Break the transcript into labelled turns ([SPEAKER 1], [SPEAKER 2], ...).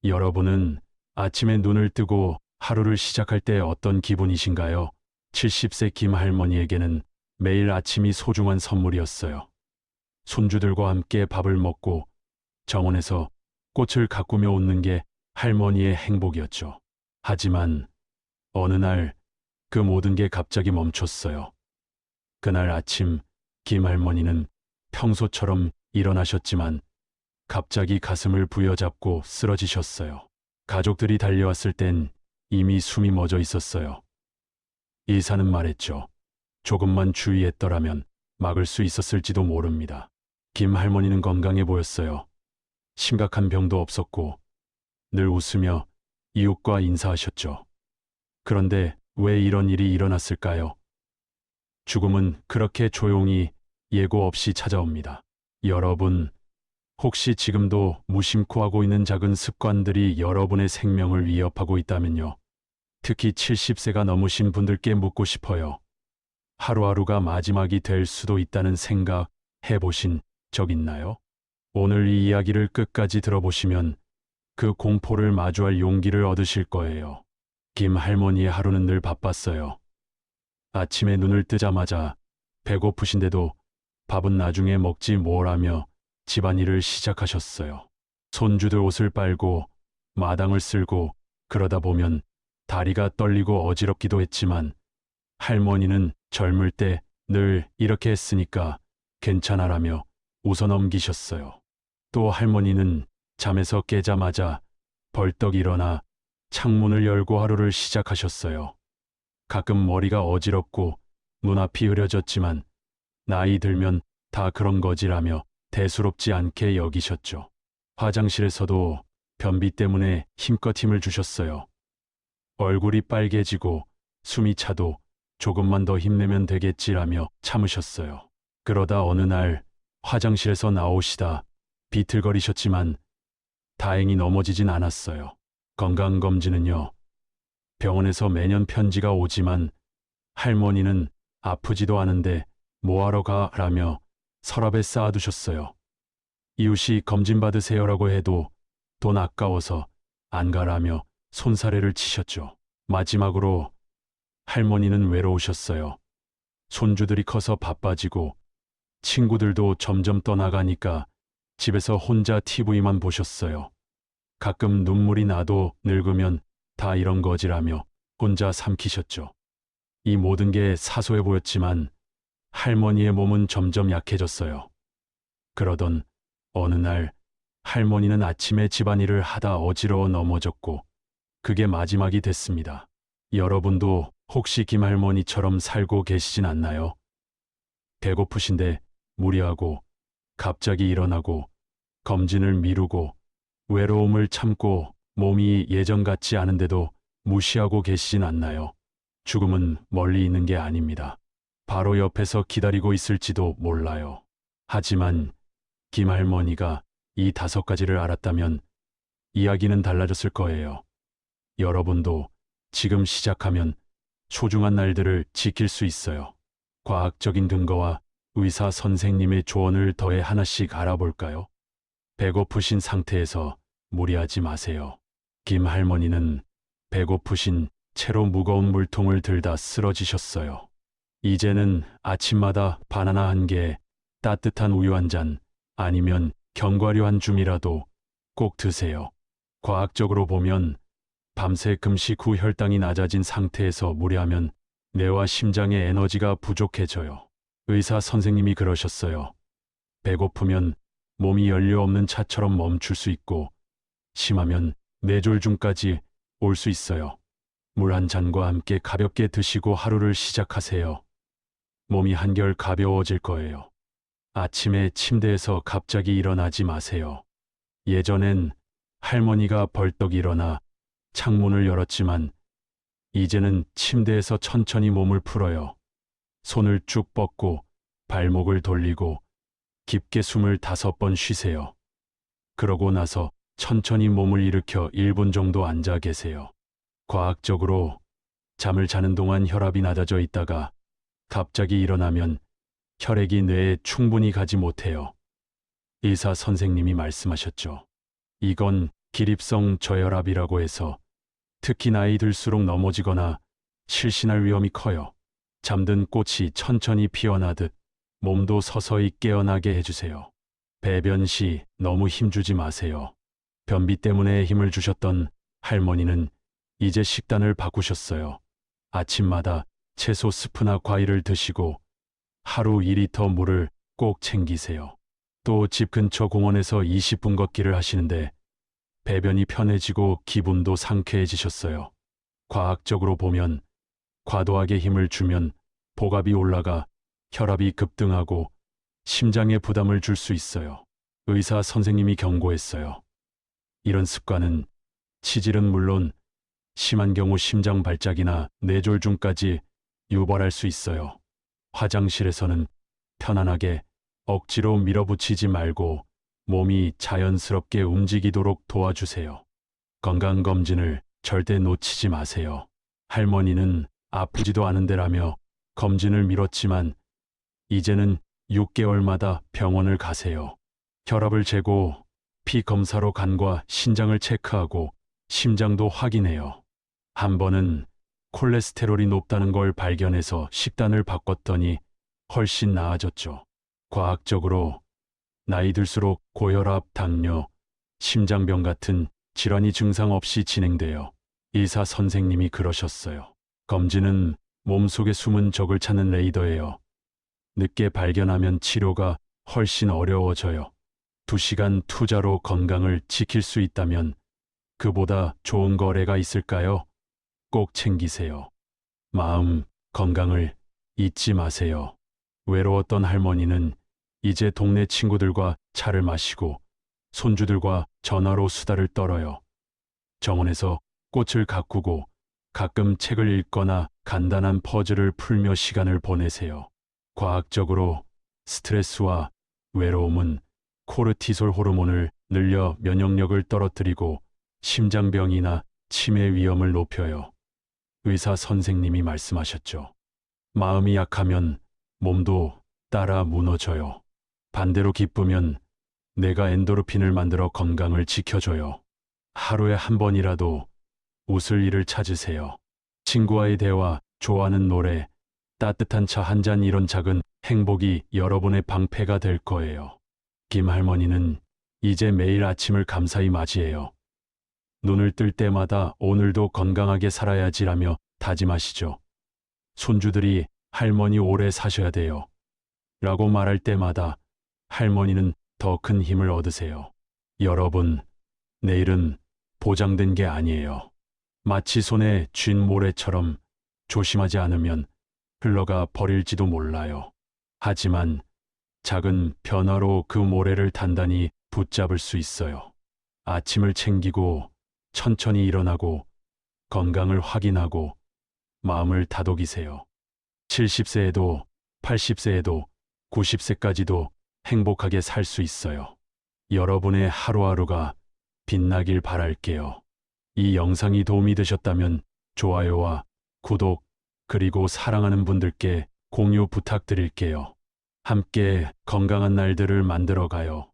[SPEAKER 1] 여러분은 아침에 눈을 뜨고 하루를 시작할 때 어떤 기분이신가요? 70세 김 할머니에게는 매일 아침이 소중한 선물이었어요. 손주들과 함께 밥을 먹고 정원에서 꽃을 가꾸며 웃는 게 할머니의 행복이었죠. 하지만 어느 날 그 모든 게 갑자기 멈췄어요. 그날 아침 김 할머니는 평소처럼 일어나셨지만 갑자기 가슴을 부여잡고 쓰러지셨어요. 가족들이 달려왔을 땐 이미 숨이 멎어 있었어요. 의사는 말했죠. 조금만 주의했더라면 막을 수 있었을지도 모릅니다. 김 할머니는 건강해 보였어요. 심각한 병도 없었고 늘 웃으며 이웃과 인사하셨죠. 그런데 왜 이런 일이 일어났을까요? 죽음은 그렇게 조용히 예고 없이 찾아옵니다. 여러분, 혹시 지금도 무심코 하고 있는 작은 습관들이 여러분의 생명을 위협하고 있다면요. 특히 70세가 넘으신 분들께 묻고 싶어요. 하루하루가 마지막이 될 수도 있다는 생각 해보신 적 있나요? 오늘 이 이야기를 끝까지 들어보시면 그 공포를 마주할 용기를 얻으실 거예요. 김 할머니의 하루는 늘 바빴어요. 아침에 눈을 뜨자마자 배고프신데도 밥은 나중에 먹지 뭐라며 집안일을 시작하셨어요. 손주들 옷을 빨고 마당을 쓸고 그러다 보면 다리가 떨리고 어지럽기도 했지만 할머니는 젊을 때 늘 이렇게 했으니까 괜찮아라며 웃어 넘기셨어요. 또 할머니는 잠에서 깨자마자 벌떡 일어나 창문을 열고 하루를 시작하셨어요. 가끔 머리가 어지럽고 눈앞이 흐려졌지만 나이 들면 다 그런 거지라며 대수롭지 않게 여기셨죠. 화장실에서도 변비 때문에 힘껏 힘을 주셨어요. 얼굴이 빨개지고 숨이 차도 조금만 더 힘내면 되겠지라며 참으셨어요. 그러다 어느 날 화장실에서 나오시다 비틀거리셨지만 다행히 넘어지진 않았어요. 건강검진은요, 병원에서 매년 편지가 오지만 할머니는 아프지도 않은데 뭐하러 가라며 서랍에 쌓아두셨어요. 이웃이 검진 받으세요라고 해도 돈 아까워서 안 가라며 손사래를 치셨죠. 마지막으로 할머니는 외로우셨어요. 손주들이 커서 바빠지고 친구들도 점점 떠나가니까 집에서 혼자 TV만 보셨어요. 가끔 눈물이 나도 늙으면 다 이런 거지라며 혼자 삼키셨죠. 이 모든 게 사소해 보였지만 할머니의 몸은 점점 약해졌어요. 그러던 어느 날 할머니는 아침에 집안일을 하다 어지러워 넘어졌고 그게 마지막이 됐습니다. 여러분도 혹시 김할머니처럼 살고 계시진 않나요? 배고프신데 무리하고 갑자기 일어나고 검진을 미루고 외로움을 참고 몸이 예전 같지 않은데도 무시하고 계시진 않나요? 죽음은 멀리 있는 게 아닙니다. 바로 옆에서 기다리고 있을지도 몰라요. 하지만 김할머니가 이 5가지를 알았다면 이야기는 달라졌을 거예요. 여러분도 지금 시작하면 소중한 날들을 지킬 수 있어요. 과학적인 근거와 의사 선생님의 조언을 더해 하나씩 알아볼까요? 배고프신 상태에서 무리하지 마세요. 김 할머니는 배고프신 채로 무거운 물통을 들다 쓰러지셨어요. 이제는 아침마다 바나나 1개, 따뜻한 우유 1잔, 아니면 견과류 한 줌이라도 꼭 드세요. 과학적으로 보면 밤새 금식 후 혈당이 낮아진 상태에서 무리하면 뇌와 심장의 에너지가 부족해져요. 의사 선생님이 그러셨어요. 배고프면 몸이 연료 없는 차처럼 멈출 수 있고 심하면 뇌졸중까지 올 수 있어요. 물 1잔과 함께 가볍게 드시고 하루를 시작하세요. 몸이 한결 가벼워질 거예요. 아침에 침대에서 갑자기 일어나지 마세요. 예전엔 할머니가 벌떡 일어나 창문을 열었지만 이제는 침대에서 천천히 몸을 풀어요. 손을 쭉 뻗고 발목을 돌리고 깊게 숨을 5번 쉬세요. 그러고 나서 천천히 몸을 일으켜 1분 정도 앉아 계세요. 과학적으로 잠을 자는 동안 혈압이 낮아져 있다가 갑자기 일어나면 혈액이 뇌에 충분히 가지 못해요. 의사 선생님이 말씀하셨죠. 이건 기립성 저혈압이라고 해서 특히 나이 들수록 넘어지거나 실신할 위험이 커요. 잠든 꽃이 천천히 피어나듯 몸도 서서히 깨어나게 해주세요. 배변 시 너무 힘주지 마세요. 변비 때문에 힘을 주셨던 할머니는 이제 식단을 바꾸셨어요. 아침마다 채소 스프나 과일을 드시고 하루 2리터 물을 꼭 챙기세요. 또 집 근처 공원에서 20분 걷기를 하시는데 배변이 편해지고 기분도 상쾌해지셨어요. 과학적으로 보면 과도하게 힘을 주면 복압이 올라가 혈압이 급등하고 심장에 부담을 줄 수 있어요. 의사 선생님이 경고했어요. 이런 습관은 치질은 물론 심한 경우 심장 발작이나 뇌졸중까지 유발할 수 있어요. 화장실에서는 편안하게 억지로 밀어붙이지 말고 몸이 자연스럽게 움직이도록 도와주세요. 건강검진을 절대 놓치지 마세요. 할머니는 아프지도 않은데라며 검진을 미뤘지만 이제는 6개월마다 병원을 가세요. 혈압을 재고 피 검사로 간과 신장을 체크하고 심장도 확인해요. 한 번은 콜레스테롤이 높다는 걸 발견해서 식단을 바꿨더니 훨씬 나아졌죠. 과학적으로 나이 들수록 고혈압, 당뇨, 심장병 같은 질환이 증상 없이 진행돼요. 의사 선생님이 그러셨어요. 검진은 몸속의 숨은 적을 찾는 레이더예요. 늦게 발견하면 치료가 훨씬 어려워져요. 2시간 투자로 건강을 지킬 수 있다면 그보다 좋은 거래가 있을까요? 꼭 챙기세요. 마음 건강을 잊지 마세요. 외로웠던 할머니는 이제 동네 친구들과 차를 마시고 손주들과 전화로 수다를 떨어요. 정원에서 꽃을 가꾸고 가끔 책을 읽거나 간단한 퍼즐을 풀며 시간을 보내세요. 과학적으로 스트레스와 외로움은 코르티솔 호르몬을 늘려 면역력을 떨어뜨리고 심장병이나 치매 위험을 높여요. 의사 선생님이 말씀하셨죠. 마음이 약하면 몸도 따라 무너져요. 반대로 기쁘면 뇌가 엔도르핀을 만들어 건강을 지켜줘요. 하루에 한 번이라도 웃을 일을 찾으세요. 친구와의 대화, 좋아하는 노래, 따뜻한 차 한 잔 이런 작은 행복이 여러분의 방패가 될 거예요. 김 할머니는 이제 매일 아침을 감사히 맞이해요. 눈을 뜰 때마다 오늘도 건강하게 살아야지라며 다짐하시죠. 손주들이 할머니 오래 사셔야 돼요. 라고 말할 때마다 할머니는 더 큰 힘을 얻으세요. 여러분, 내일은 보장된 게 아니에요. 마치 손에 쥔 모래처럼 조심하지 않으면 흘러가 버릴지도 몰라요. 하지만 작은 변화로 그 모래를 단단히 붙잡을 수 있어요. 아침을 챙기고 천천히 일어나고 건강을 확인하고 마음을 다독이세요. 70세에도 80세에도 90세까지도 행복하게 살 수 있어요. 여러분의 하루하루가 빛나길 바랄게요. 이 영상이 도움이 되셨다면 좋아요와 구독 그리고 사랑하는 분들께 공유 부탁드릴게요. 함께 건강한 날들을 만들어 가요.